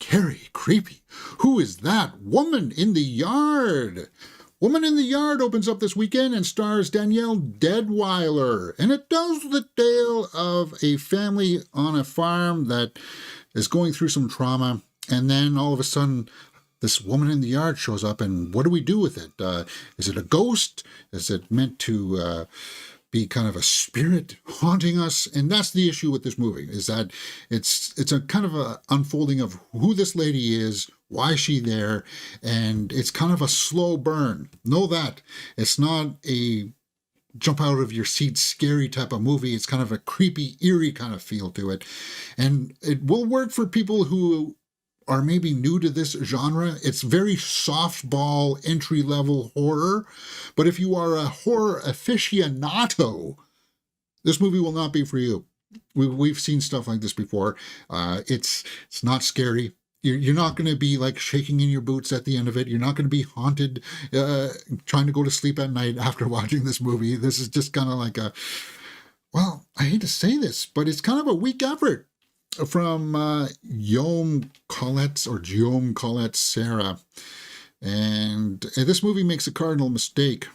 scary, creepy. Who is that? Woman in the Yard. Woman in the Yard opens up this weekend and stars Danielle Deadwyler. And it tells the tale of a family on a farm that is going through some trauma. And then all of a sudden, this woman in the yard shows up, and what do we do with it? Is it a ghost? Is it meant to be kind of a spirit haunting us? And that's the issue with this movie, is that it's a kind of a unfolding of who this lady is, why is she there, and it's kind of a slow burn. Know that. It's not a jump out of your seat scary type of movie. It's kind of a creepy, eerie kind of feel to it. And it will work for people who are maybe new to this genre. It's very softball, entry-level horror. But if you are a horror aficionado, this movie will not be for you. We've seen stuff like this before. It's not scary. You're not going to be like shaking in your boots at the end of it. You're not going to be haunted, trying to go to sleep at night after watching this movie. This is just kind of like well, I hate to say this, but it's kind of a weak effort from Guillaume Colette Serra. And this movie makes a cardinal mistake.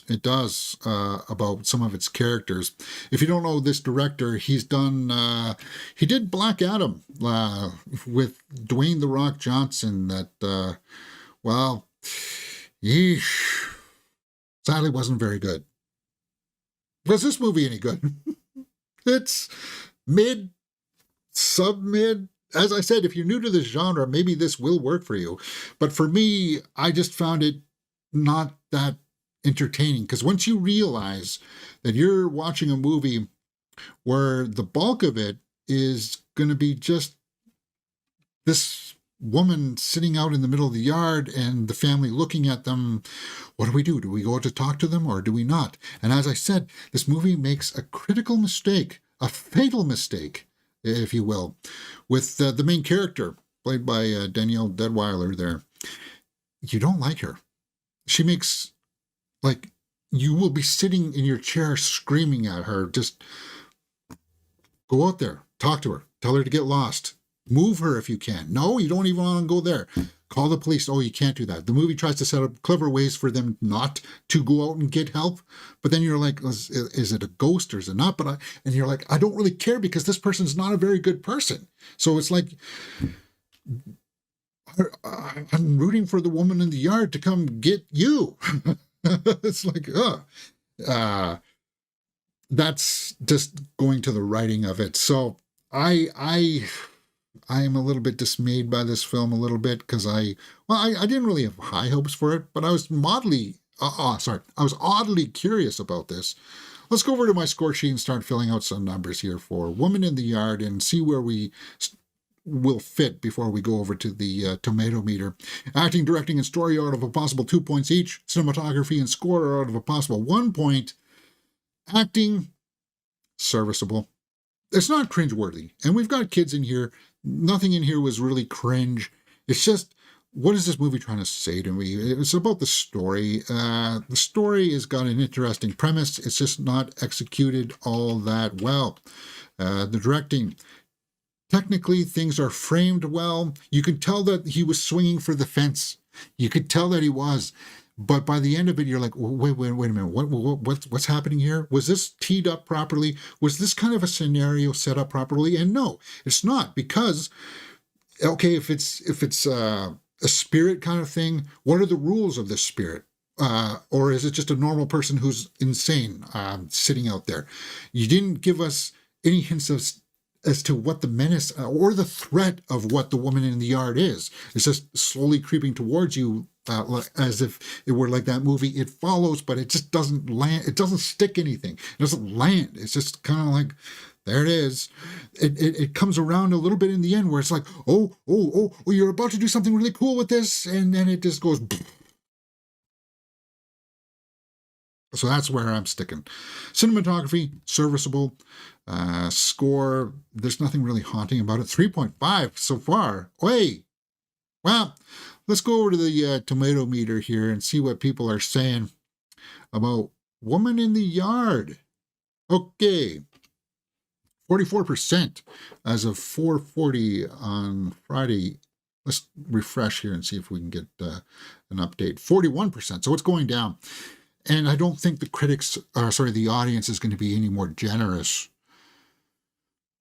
It does, about some of its characters. If you don't know this director, he did Black Adam with Dwayne "The Rock" Johnson that, well, yeesh, sadly wasn't very good. Was this movie any good? It's mid, sub-mid. As I said, if you're new to this genre, maybe this will work for you. But for me, I just found it not that entertaining, because once you realize that you're watching a movie where the bulk of it is going to be just this woman sitting out in the middle of the yard and the family looking at them, what do we do? Do we go out to talk to them or do we not? And as I said, this movie makes a critical mistake, a fatal mistake, if you will, with the main character played by Danielle Deadwyler there. You don't like her. She makes, like, you will be sitting in your chair screaming at her. Just go out there, talk to her, tell her to get lost, move her if you can. No, you don't even want to go there. Call the police. Oh, you can't do that. The movie tries to set up clever ways for them not to go out and get help. But then you're like, is it a ghost or is it not? And you're like, I don't really care because this person's not a very good person. So it's like, I'm rooting for the woman in the yard to come get you. It's like, that's just going to the writing of it. So I am a little bit dismayed by this film a little bit, because I didn't really have high hopes for it, but I was oddly curious about this. Let's go over to my score sheet and start filling out some numbers here for Woman in the Yard and see where we will fit before we go over to the tomato meter. Acting, directing, and story are out of a possible 2 points each. Cinematography and score are out of a possible 1 point. Acting, serviceable. It's not cringeworthy. And we've got kids in here. Nothing in here was really cringe. It's just, what is this movie trying to say to me? It's about the story. The story has got an interesting premise. It's just not executed all that well. The directing, technically, things are framed well. You could tell that he was swinging for the fence. You could tell that he was. But by the end of it, you're like, wait a minute. What's happening here? Was this teed up properly? Was this kind of a scenario set up properly? And no, it's not, because, okay, if it's a spirit kind of thing, what are the rules of this spirit? Or is it just a normal person who's insane sitting out there? You didn't give us any hints as to what the menace or the threat of what the woman in the yard is. It's just slowly creeping towards you, as if it were like that movie It Follows, but it just doesn't land. It doesn't stick anything. It doesn't land. It's just kind of like, there it is. It comes around a little bit in the end where it's like, oh, you're about to do something really cool with this, and then it just goes. So that's where I'm sticking. Cinematography, serviceable. Score, there's nothing really haunting about it. 3.5 so far. Wait. Well, let's go over to the tomato meter here and see what people are saying about Woman in the Yard. Okay. 44% as of 4:40 on Friday Let's refresh here and see if we can get an update. 41%, so it's going down. And I don't think the the audience is going to be any more generous.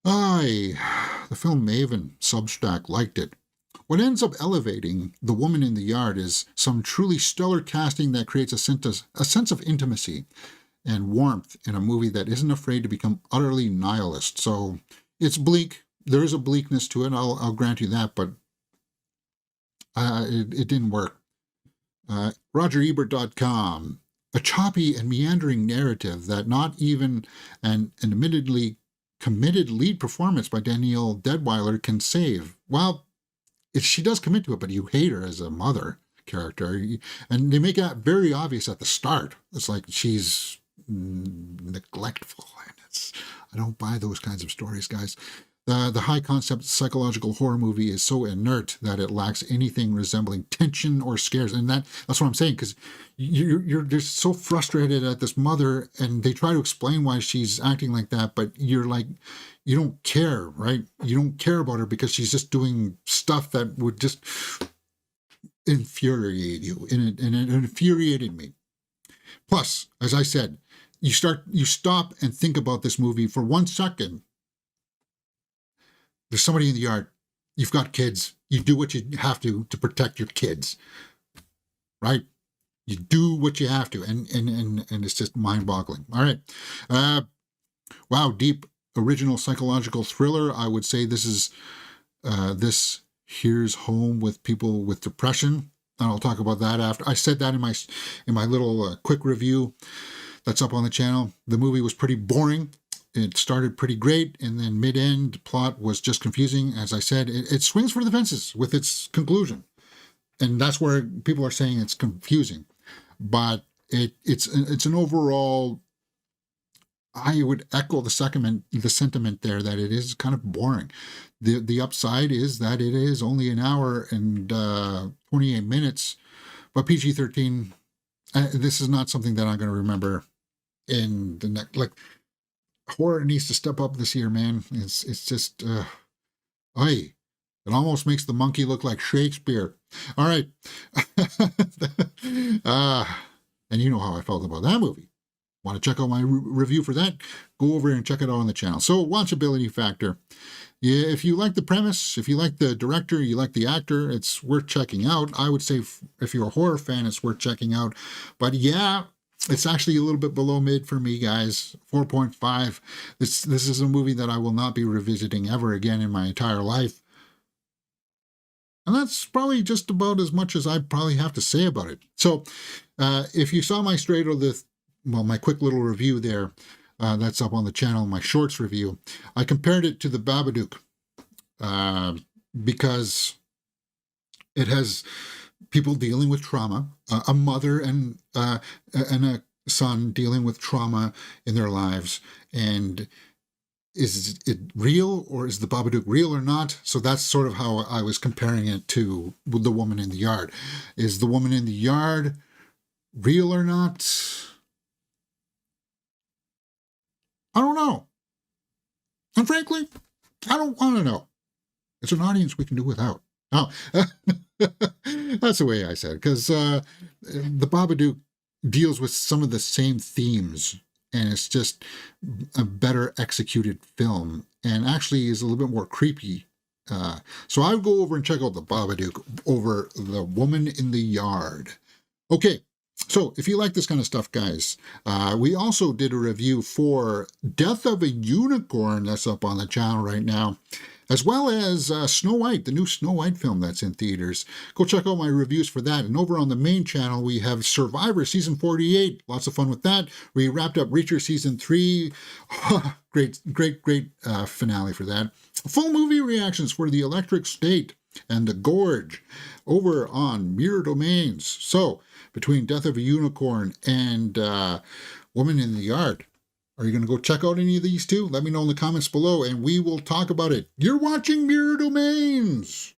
The film Maven, Substack, liked it. What ends up elevating The Woman in the Yard is some truly stellar casting that creates a sense of intimacy and warmth in a movie that isn't afraid to become utterly nihilist. So it's bleak. There is a bleakness to it, I'll grant you that, but it didn't work. RogerEbert.com. A choppy and meandering narrative that not even an admittedly committed lead performance by Danielle Deadwyler can save. Well, she does commit to it, but you hate her as a mother character. And they make that very obvious at the start. It's like she's neglectful. And I don't buy those kinds of stories, guys. The high-concept psychological horror movie is so inert that it lacks anything resembling tension or scares. And that's what I'm saying, because you're just so frustrated at this mother, and they try to explain why she's acting like that, but you're like, you don't care, right? You don't care about her because she's just doing stuff that would just infuriate you, and it infuriated me. Plus, as I said, you stop and think about this movie for 1 second. There's somebody in the yard. You've got kids. You do what you have to protect your kids, right? You do what you have to, and it's just mind-boggling. All right. Wow, deep original psychological thriller. I would say this is this here's home with people with depression. And I'll talk about that after. I said that in my little quick review that's up on the channel. The movie was pretty boring. It started pretty great, and then mid-end plot was just confusing. As I said, it swings for the fences with its conclusion. And that's where people are saying it's confusing. But it's an overall, I would echo the sentiment there that it is kind of boring. The upside is that it is only an hour and 28 minutes, but PG-13, this is not something that I'm going to remember in the next, like, horror needs to step up this year, man. It's just, it almost makes the monkey look like Shakespeare. All right. And you know how I felt about that movie. Want to check out my review for that? Go over and check it out on the channel. So, watchability factor. Yeah, if you like the premise, if you like the director, you like the actor, it's worth checking out. I would say if you're a horror fan, it's worth checking out. But yeah, it's actually a little bit below mid for me, guys. 4.5. This is a movie that I will not be revisiting ever again in my entire life. And that's probably just about as much as I probably have to say about it. So, if you saw my my quick little review there, that's up on the channel, my shorts review, I compared it to The Babadook because it has people dealing with trauma, a mother and a son dealing with trauma in their lives. And is it real, or is The Babadook real or not? So that's sort of how I was comparing it to The Woman in the Yard. Is The Woman in the Yard real or not? I don't know. And frankly, I don't want to know. It's an audience we can do without. Oh, that's the way I said it, because The Babadook deals with some of the same themes, and it's just a better executed film, and actually is a little bit more creepy. So I would go over and check out The Babadook over The Woman in the Yard. Okay, so if you like this kind of stuff, guys, we also did a review for Death of a Unicorn that's up on the channel right now, as well as Snow White, the new Snow White film that's in theaters. Go check out my reviews for that. And over on the main channel, we have Survivor Season 48. Lots of fun with that. We wrapped up Reacher Season 3. Great finale for that. Full movie reactions for The Electric State and The Gorge over on Mirror Domains. So, between Death of a Unicorn and Woman in the Yard, are you going to go check out any of these two? Let me know in the comments below, and we will talk about it. You're watching Mirror Domains.